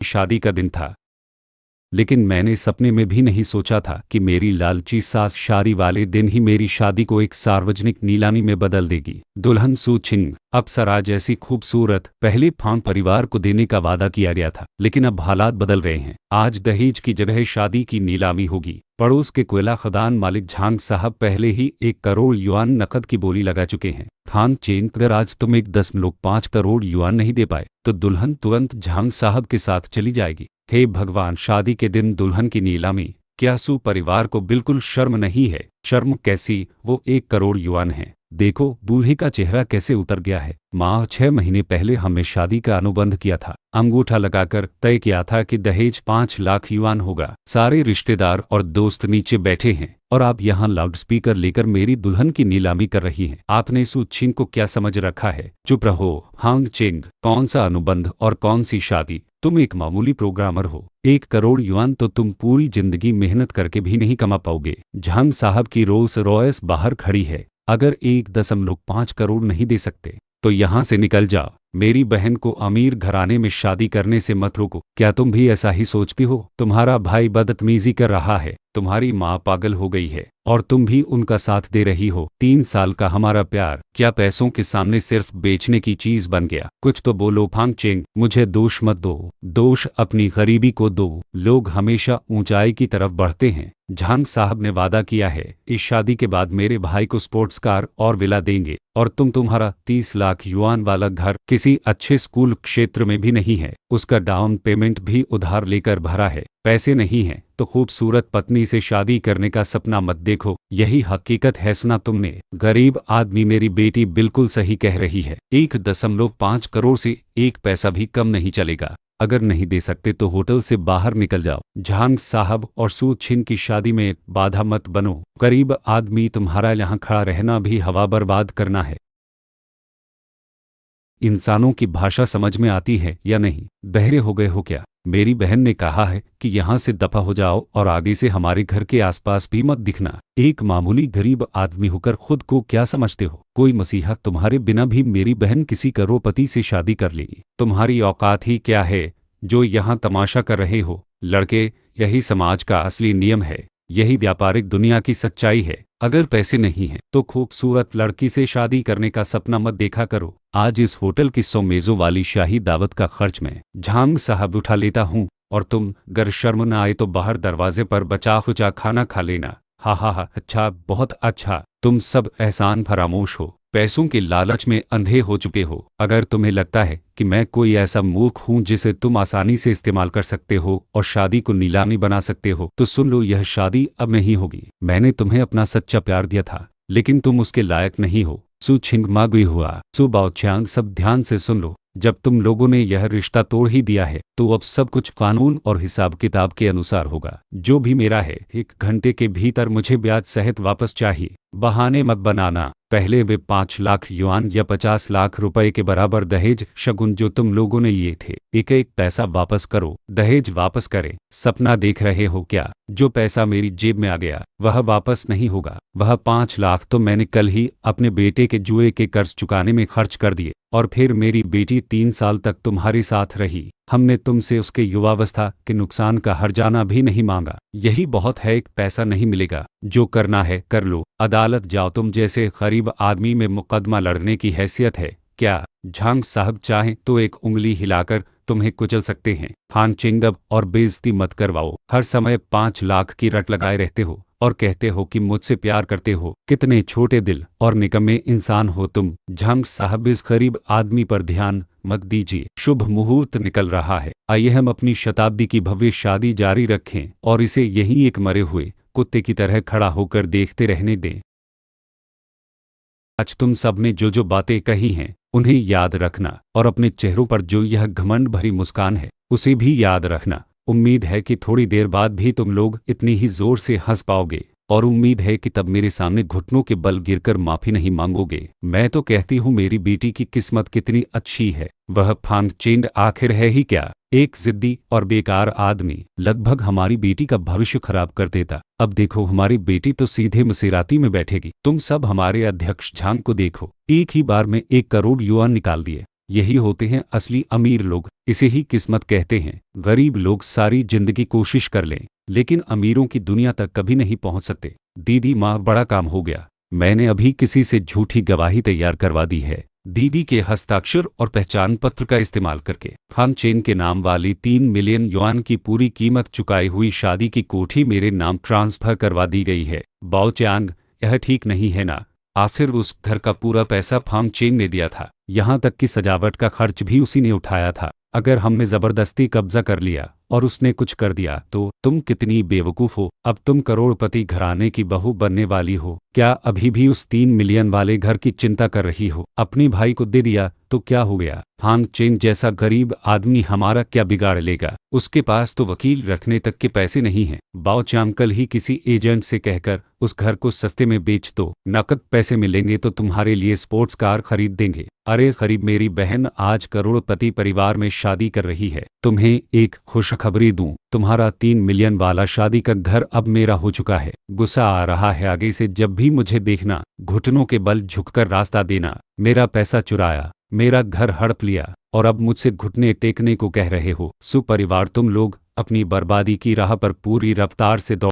शादी का दिन था, लेकिन मैंने सपने में भी नहीं सोचा था कि मेरी लालची सास शादी वाले दिन ही मेरी शादी को एक सार्वजनिक नीलामी में बदल देगी। दुल्हन सू छिंग अप्सरा जैसी खूबसूरत पहले फांग परिवार को देने का वादा किया गया था, लेकिन अब हालात बदल रहे हैं। आज दहेज की जगह शादी की नीलामी होगी। पड़ोस के कोयला खदान मालिक झांग साहब पहले ही 1 करोड़ युआन नकद की बोली लगा चुके हैं। थान चेंग अगर आज तुम 1.5 करोड़ युआन नहीं दे पाए तो दुल्हन तुरंत झांग साहब के साथ चली जाएगी। हे भगवान, शादी के दिन दुल्हन की नीलामी! क्या सू परिवार को बिल्कुल शर्म नहीं है? शर्म कैसी, वो 1 करोड़ युआन है। देखो बूढ़े का चेहरा कैसे उतर गया है। माँ, 6 महीने पहले हमने शादी का अनुबंध किया था, अंगूठा लगाकर तय किया था कि दहेज 5 लाख युआन होगा। सारे रिश्तेदार और दोस्त नीचे बैठे हैं और आप यहाँ लाउडस्पीकर लेकर मेरी दुल्हन की नीलामी कर रही हैं। आपने सू छिंग को क्या समझ रखा है? चुप रहो हांग चेंग, कौन सा अनुबंध और कौन सी शादी? तुम एक मामूली प्रोग्रामर हो। 1 करोड़ युआन तो तुम पूरी जिंदगी मेहनत करके भी नहीं कमा पाओगे। झांग साहब की रोल्स रॉयस बाहर खड़ी है। अगर 1.5 करोड़ नहीं दे सकते तो यहाँ से निकल जाओ। मेरी बहन को अमीर घराने में शादी करने से मत रोको। क्या तुम भी ऐसा ही सोचती हो? तुम्हारा भाई बदतमीजी कर रहा है, तुम्हारी माँ पागल हो गई है और तुम भी उनका साथ दे रही हो। 3 साल का हमारा प्यार क्या पैसों के सामने सिर्फ बेचने की चीज बन गया? कुछ तो बोलो फांग चेंग, मुझे दोष मत दो, दोष अपनी गरीबी को दो। लोग हमेशा ऊंचाई की तरफ बढ़ते हैं। झांग साहब ने वादा किया है इस शादी के बाद मेरे भाई को स्पोर्ट्स कार और विला देंगे और तुम्हारा 30 लाख युआन वाला घर किसी अच्छे स्कूल क्षेत्र में भी नहीं है। उसका डाउन पेमेंट भी उधार लेकर भरा है। पैसे नहीं हैं तो खूबसूरत पत्नी से शादी करने का सपना मत देखो। यही हकीकत है। सुना तुमने? गरीब आदमी, मेरी बेटी बिल्कुल सही कह रही है। 1.5 करोड़ से 1 पैसा भी कम नहीं चलेगा। अगर नहीं दे सकते तो होटल से बाहर निकल जाओ। झांग साहब और सू छिन की शादी में बाधा मत बनो। गरीब आदमी, तुम्हारा यहाँ खड़ा रहना भी हवा बर्बाद करना है। इंसानों की भाषा समझ में आती है या नहीं? बहरे हो गए हो क्या? मेरी बहन ने कहा है कि यहाँ से दफा हो जाओ और आगे से हमारे घर के आसपास भी मत दिखना। एक मामूली गरीब आदमी होकर खुद को क्या समझते हो? कोई मसीहा तुम्हारे बिना भी मेरी बहन किसी करोड़पति से शादी कर लेगी। तुम्हारी औकात ही क्या है जो यहाँ तमाशा कर रहे हो? लड़के, यही समाज का असली नियम है, यही व्यापारिक दुनिया की सच्चाई है। अगर पैसे नहीं हैं तो खूबसूरत लड़की से शादी करने का सपना मत देखा करो। आज इस होटल की 100 मेजों वाली शाही दावत का खर्च मैं झांग साहब उठा लेता हूँ और तुम अगर शर्म न आए तो बाहर दरवाजे पर बचा खुचा खाना खा लेना। हा हा हा, अच्छा, बहुत अच्छा। तुम सब एहसान फरामोश हो, पैसों के लालच में अंधे हो चुके हो। अगर तुम्हें लगता है कि मैं कोई ऐसा मूर्ख हूं जिसे तुम आसानी से इस्तेमाल कर सकते हो और शादी को नीलामी बना सकते हो तो सुन लो, यह शादी अब नहीं होगी। मैंने तुम्हें अपना सच्चा प्यार दिया था लेकिन तुम उसके लायक नहीं हो। सू छिंग मागुई हुआ। सू बाओ, सब ध्यान से सुन लो। जब तुम लोगों ने यह रिश्ता तोड़ ही दिया है तो अब सब कुछ कानून और हिसाब किताब के अनुसार होगा। जो भी मेरा है 1 घंटे के भीतर मुझे ब्याज सहित वापस चाहिए। बहाने मत बनाना। पहले वे 5 लाख युआन या 50 लाख रुपए के बराबर दहेज शगुन जो तुम लोगों ने लिए थे, एक एक पैसा वापस करो। दहेज वापस करें? सपना देख रहे हो क्या? जो पैसा मेरी जेब में आ गया वह वापस नहीं होगा। वह 5 लाख तो मैंने कल ही अपने बेटे के जुए के कर्ज चुकाने में खर्च कर दिए और फिर मेरी बेटी 3 साल तक तुम्हारे साथ रही। हमने तुमसे उसके युवावस्था के नुकसान का हर्जाना भी नहीं मांगा। यही बहुत है। एक पैसा नहीं मिलेगा। जो करना है कर लो, अदालत जाओ। तुम जैसे गरीब आदमी में मुकदमा लड़ने की हैसियत है क्या? झांग साहब चाहें तो एक उंगली हिलाकर तुम्हें कुचल सकते हैं। हान चिंगब, और बेइज्जती मत करवाओ। हर समय 5 लाख की रट लगाए रहते हो और कहते हो कि मुझसे प्यार करते हो। कितने छोटे दिल और निकम्मे इंसान हो तुम। झांग साहब, इस गरीब आदमी पर ध्यान मत दीजिए। शुभ मुहूर्त निकल रहा है। आइए हम अपनी शताब्दी की भव्य शादी जारी रखें और इसे यहीं एक मरे हुए कुत्ते की तरह खड़ा होकर देखते रहने दें। आज तुम सब ने जो जो बातें कही हैं उन्हें याद रखना और अपने चेहरों पर जो यह घमंड भरी मुस्कान है उसे भी याद रखना। उम्मीद है कि थोड़ी देर बाद भी तुम लोग इतनी ही जोर से हंस पाओगे और उम्मीद है कि तब मेरे सामने घुटनों के बल गिरकर माफी नहीं मांगोगे। मैं तो कहती हूँ मेरी बेटी की किस्मत कितनी अच्छी है। वह फांग चेंग आखिर है ही क्या, एक जिद्दी और बेकार आदमी लगभग हमारी बेटी का भविष्य खराब कर देता। अब देखो हमारी बेटी तो सीधे मसीराती में बैठेगी। तुम सब हमारे अध्यक्ष झांग को देखो, एक ही बार में 1 करोड़ युआन निकाल दिए। यही होते हैं असली अमीर लोग, इसे ही किस्मत कहते हैं। गरीब लोग सारी जिंदगी कोशिश कर लें, लेकिन अमीरों की दुनिया तक कभी नहीं पहुंच सकते। दीदी माँ, बड़ा काम हो गया। मैंने अभी किसी से झूठी गवाही तैयार करवा दी है। दीदी के हस्ताक्षर और पहचान पत्र का इस्तेमाल करके हान चेन के नाम वाली 3 मिलियन युआन की पूरी कीमत चुकाई हुई शादी की कोठी मेरे नाम ट्रांसफर करवा दी गई है। बाओ च्यांग, यह ठीक नहीं है ना? आखिर उस घर का पूरा पैसा फार्म चेन ने दिया था, यहाँ तक कि सजावट का खर्च भी उसी ने उठाया था। अगर हमने जबरदस्ती कब्जा कर लिया और उसने कुछ कर दिया तो तुम कितनी बेवकूफ हो। अब तुम करोड़पति घराने की बहू बनने वाली हो, क्या अभी भी उस 3 मिलियन वाले घर की चिंता कर रही हो? अपने भाई को दे दिया तो क्या हो गया? हांग चेन जैसा गरीब आदमी हमारा क्या बिगाड़ लेगा? उसके पास तो वकील रखने तक के पैसे नहीं हैं। बाओ च्यांग, कल ही किसी एजेंट से कहकर उस घर को सस्ते में बेच दो, नकद पैसे मिलेंगे तो तुम्हारे लिए स्पोर्ट्स कार खरीद देंगे। अरे गरीब, मेरी बहन आज करोड़पति परिवार में शादी कर रही है। तुम्हें एक खुशखबरी दूं, तुम्हारा 3 मिलियन वाला शादी का घर अब मेरा हो चुका है। गुस्सा आ रहा है? आगे से जब भी मुझे देखना, घुटनों के बल झुककर रास्ता देना। मेरा पैसा चुराया, मेरा घर हड़प लिया और अब मुझसे घुटने टेकने को कह रहे हो। सुपरिवार, तुम लोग अपनी बर्बादी की राह पर पूरी रफ्तार से दौड़